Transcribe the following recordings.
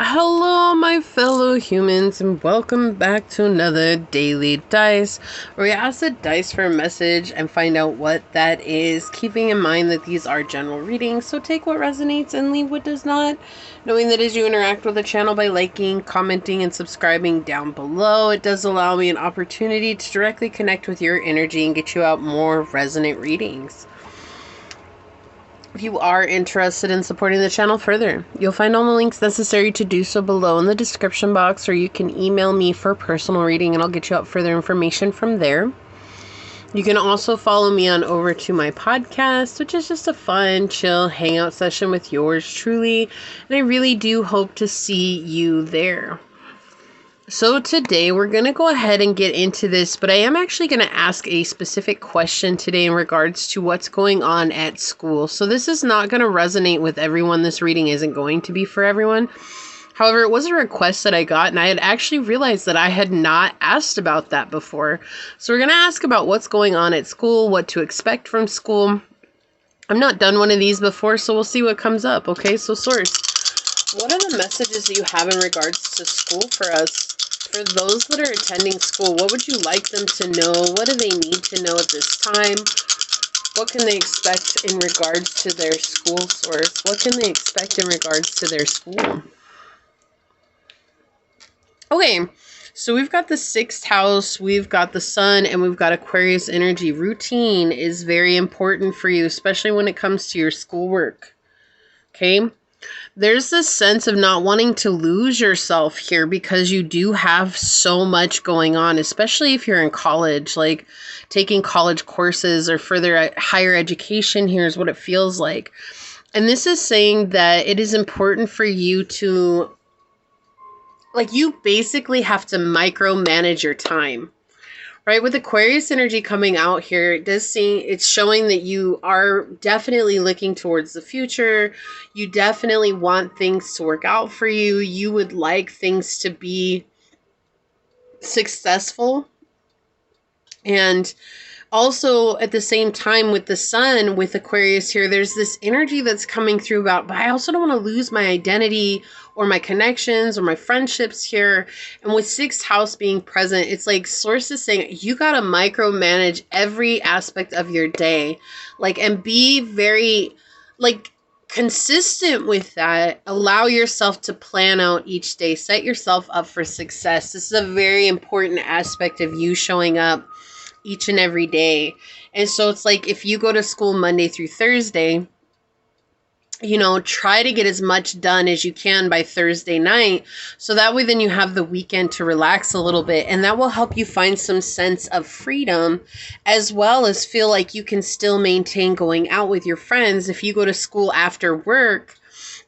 Hello, my fellow humans, and welcome back to another Daily Dice, where we ask the dice for a message and find out what that is, keeping in mind that these are general readings, so take what resonates and leave what does not, knowing that as you interact with the channel by liking, commenting, and subscribing down below, it does allow me an opportunity to directly connect with your energy and get you out more resonant readings. If you are interested in supporting the channel further, you'll find all the links necessary to do so below in the description box, or you can email me for personal reading and I'll get you out further information from there. You can also follow me on over to my podcast, which is just a fun, chill hangout session with yours truly, and I really do hope to see you there. So today we're going to go ahead and get into this, but I am actually going to ask a specific question today in regards to what's going on at school. So this is not going to resonate with everyone. This reading isn't going to be for everyone. However, it was a request that I got, and I had actually realized that I had not asked about that before. So we're going to ask about what's going on at school, what to expect from school. I've not done one of these before, so we'll see what comes up. Okay, so Source, what are the messages that you have in regards to school for us? For those that are attending school, what would you like them to know? What do they need to know at this time? What can they expect in regards to their school, Source? What can they expect in regards to their school? Okay, so we've got the 6th house, we've got the sun, and we've got Aquarius energy. Routine is very important for you, especially when it comes to your schoolwork. Okay? There's this sense of not wanting to lose yourself here because you do have so much going on, especially if you're in college, like taking college courses or further higher education. Here's what it feels like. And this is saying that it is important for you to, like, you basically have to micromanage your time. Right, with Aquarius energy coming out here, it's showing that you are definitely looking towards the future. You definitely want things to work out for you. You would like things to be successful. And also at the same time with the sun, with Aquarius here, there's this energy that's coming through about, but I also don't want to lose my identity or my connections or my friendships here. And with 6th house being present, it's like Source is saying you got to micromanage every aspect of your day, like, and be very, like, consistent with that. Allow yourself to plan out each day, set yourself up for success. This is a very important aspect of you showing up each and every day. And so it's like, if you go to school Monday through Thursday, you know, try to get as much done as you can by Thursday night. So that way then you have the weekend to relax a little bit. And that will help you find some sense of freedom, as well as feel like you can still maintain going out with your friends. If you go to school after work,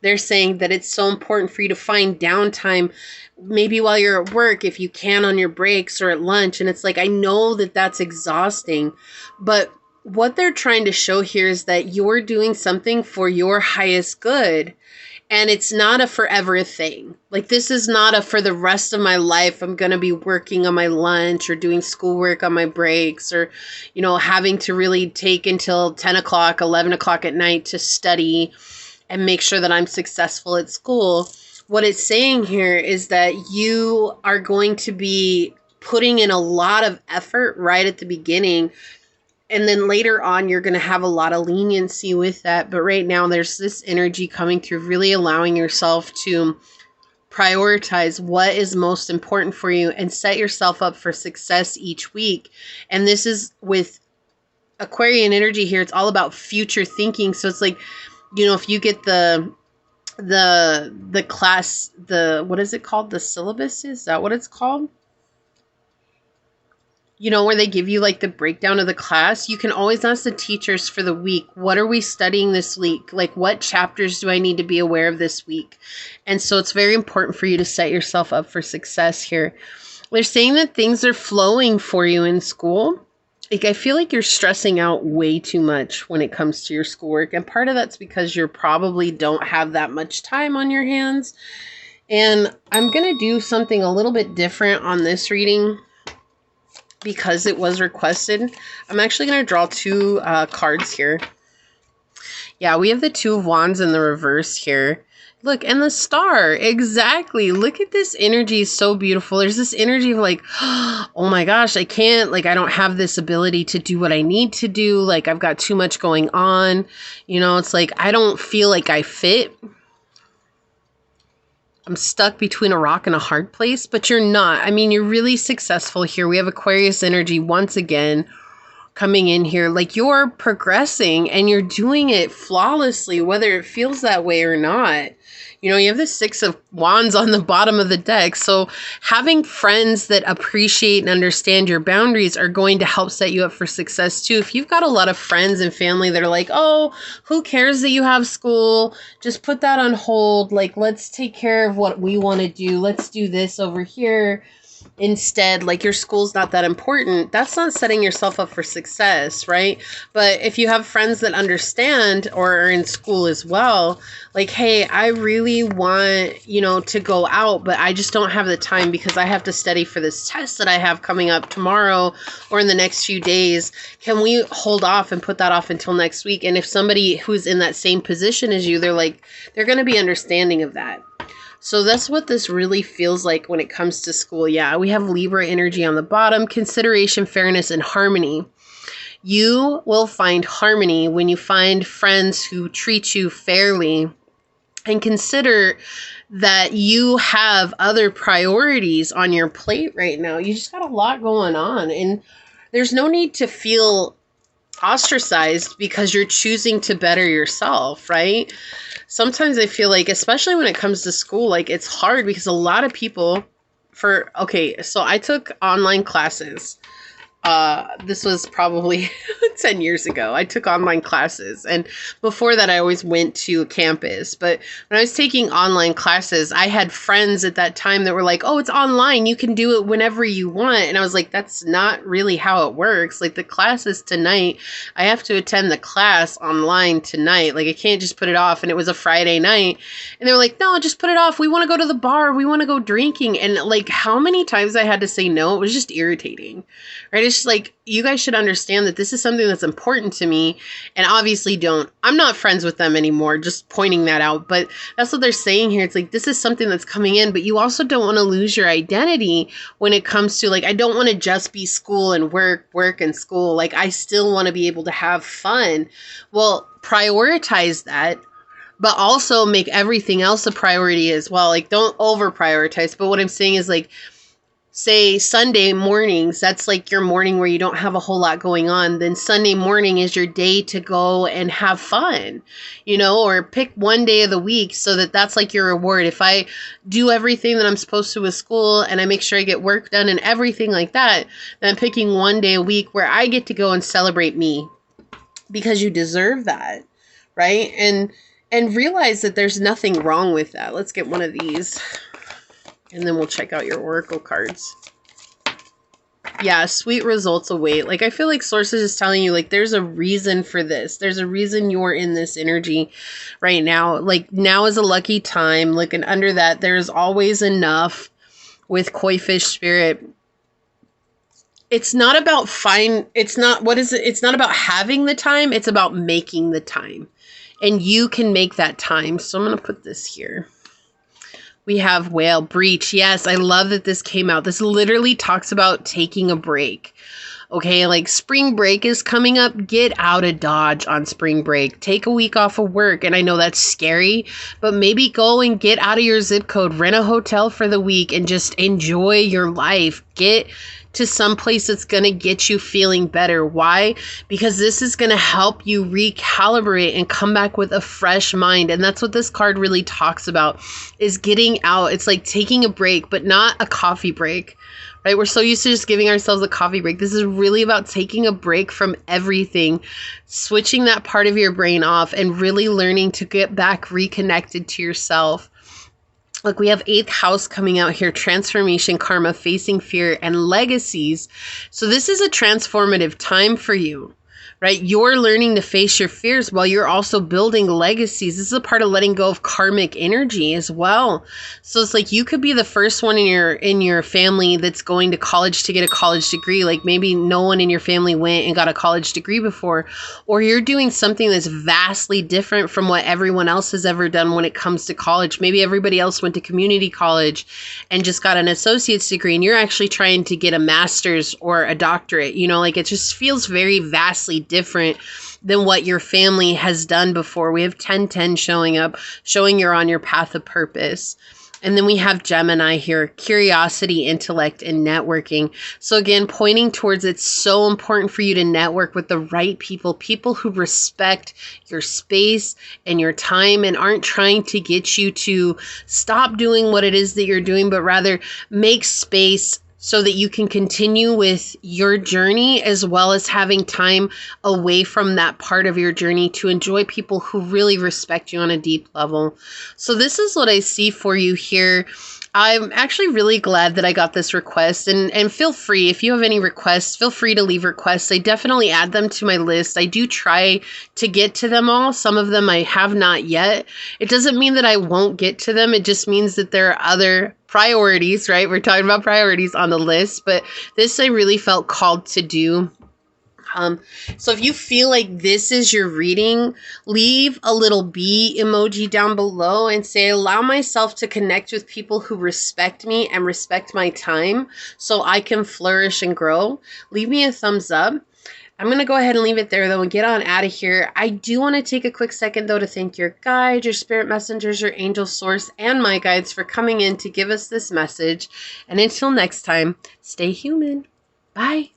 they're saying that it's so important for you to find downtime, maybe while you're at work, if you can, on your breaks or at lunch. And it's like, I know that that's exhausting, but what they're trying to show here is that you're doing something for your highest good. And it's not a forever thing. Like, this is not a for the rest of my life, I'm going to be working on my lunch or doing schoolwork on my breaks, or, you know, having to really take until 10 o'clock, 11 o'clock at night to study and make sure that I'm successful at school. What it's saying here is that you are going to be putting in a lot of effort right at the beginning. And then later on, you're going to have a lot of leniency with that. But right now, there's this energy coming through, really allowing yourself to prioritize what is most important for you and set yourself up for success each week. And this is with Aquarian energy here. It's all about future thinking. So it's like, you know, if you get the class, what is it called? The syllabus? Is that what it's called? You know, where they give you like the breakdown of the class, you can always ask the teachers for the week, what are we studying this week? Like, what chapters do I need to be aware of this week? And so it's very important for you to set yourself up for success here. They're saying that things are flowing for you in school. Like, I feel like you're stressing out way too much when it comes to your schoolwork. And part of that's because you probably don't have that much time on your hands. And I'm going to do something a little bit different on this reading because it was requested. I'm actually going to draw 2 cards here. Yeah, we have the 2 of Wands in the reverse here. Look, and the star. Exactly. Look at this energy. Is so beautiful. There's this energy of like, oh my gosh, I can't, like, I don't have this ability to do what I need to do. Like, I've got too much going on. You know, it's like, I don't feel like I fit. I'm stuck between a rock and a hard place, but you're not. I mean, you're really successful here. We have Aquarius energy once again coming in here. Like, you're progressing and you're doing it flawlessly, whether it feels that way or not. You know, you have the Six of Wands on the bottom of the deck. So having friends that appreciate and understand your boundaries are going to help set you up for success too. If you've got a lot of friends and family that are like, oh, who cares that you have school? Just put that on hold. Like, let's take care of what we want to do. Let's do this over here. Instead, like, your school's not that important. That's not setting yourself up for success, right? But if you have friends that understand or are in school as well, like, hey, I really want, you know, to go out, but I just don't have the time because I have to study for this test that I have coming up tomorrow or in the next few days. Can we hold off and put that off until next week? And if somebody who's in that same position as you, they're going to be understanding of that. So that's what this really feels like when it comes to school. Yeah, we have Libra energy on the bottom, consideration, fairness, and harmony. You will find harmony when you find friends who treat you fairly and consider that you have other priorities on your plate right now. You just got a lot going on, and there's no need to feel ostracized because you're choosing to better yourself, right? Sometimes I feel like, especially when it comes to school, like, it's hard because a lot of people so I took online classes. This was probably 10 years ago. I took online classes. And before that, I always went to a campus. But when I was taking online classes, I had friends at that time that were like, oh, it's online. You can do it whenever you want. And I was like, that's not really how it works. Like, the class is tonight. I have to attend the class online tonight. Like, I can't just put it off. And it was a Friday night. And they were like, no, just put it off. We want to go to the bar. We want to go drinking. And like, how many times I had to say no, it was just irritating, right? It's just like, you guys should understand that this is something that's important to me, and obviously I'm not friends with them anymore, just pointing that out. But that's what they're saying here. It's like, this is something that's coming in, but you also don't want to lose your identity when it comes to, like, I don't want to just be school and work and school. Like, I still want to be able to have fun. Well, prioritize that, but also make everything else a priority as well. Like, don't over prioritize. But what I'm saying is, like, say Sunday mornings, that's like your morning where you don't have a whole lot going on. Then Sunday morning is your day to go and have fun, you know, or pick one day of the week so that that's like your reward. If I do everything that I'm supposed to with school and I make sure I get work done and everything like that, then I'm picking one day a week where I get to go and celebrate me, because you deserve that, right? And realize that there's nothing wrong with that. Let's get one of these. And then we'll check out your oracle cards. Yeah, sweet results await. Like, I feel like sources is telling you, like, there's a reason for this. There's a reason you're in this energy right now. Like, now is a lucky time. Like, and under that, there's always enough with Koi Fish Spirit. It's not about it's not about having the time. It's about making the time. And you can make that time. So I'm going to put this here. We have Whale Breach. Yes, I love that this came out. This literally talks about taking a break. Okay, like, spring break is coming up. Get out of Dodge on spring break. Take a week off of work. And I know that's scary, but maybe go and get out of your zip code. Rent a hotel for the week and just enjoy your life. Get to some place that's going to get you feeling better. Why? Because this is going to help you recalibrate and come back with a fresh mind. And that's what this card really talks about, is getting out. It's like taking a break, but not a coffee break, right? We're so used to just giving ourselves a coffee break. This is really about taking a break from everything, switching that part of your brain off, and really learning to get back reconnected to yourself. Look, we have 8th house coming out here, transformation, karma, facing fear, and legacies. So this is a transformative time for you, right? You're learning to face your fears while you're also building legacies. This is a part of letting go of karmic energy as well. So it's like you could be the first one in your family that's going to college to get a college degree. Like maybe no one in your family went and got a college degree before, or you're doing something that's vastly different from what everyone else has ever done when it comes to college. Maybe everybody else went to community college and just got an associate's degree, and you're actually trying to get a master's or a doctorate. You know, like it just feels very vastly different than what your family has done before. We have 1010 showing up, showing you're on your path of purpose. And then we have Gemini here, curiosity, intellect, and networking. So again, pointing towards it's so important for you to network with the right people, people who respect your space and your time and aren't trying to get you to stop doing what it is that you're doing, but rather make space so that you can continue with your journey, as well as having time away from that part of your journey to enjoy people who really respect you on a deep level. So this is what I see for you here. I'm actually really glad that I got this request, and feel free, if you have any requests, feel free to leave requests. I definitely add them to my list. I do try to get to them all. Some of them I have not yet. It doesn't mean that I won't get to them. It just means that there are other priorities, right? We're talking about priorities on the list, but this I really felt called to do. So if you feel like this is your reading, leave a little bee emoji down below and say, allow myself to connect with people who respect me and respect my time so I can flourish and grow. Leave me a thumbs up. I'm going to go ahead and leave it there, though, and get on out of here. I do want to take a quick second, though, to thank your guide, your spirit messengers, your angel source, and my guides for coming in to give us this message. And until next time, stay human. Bye.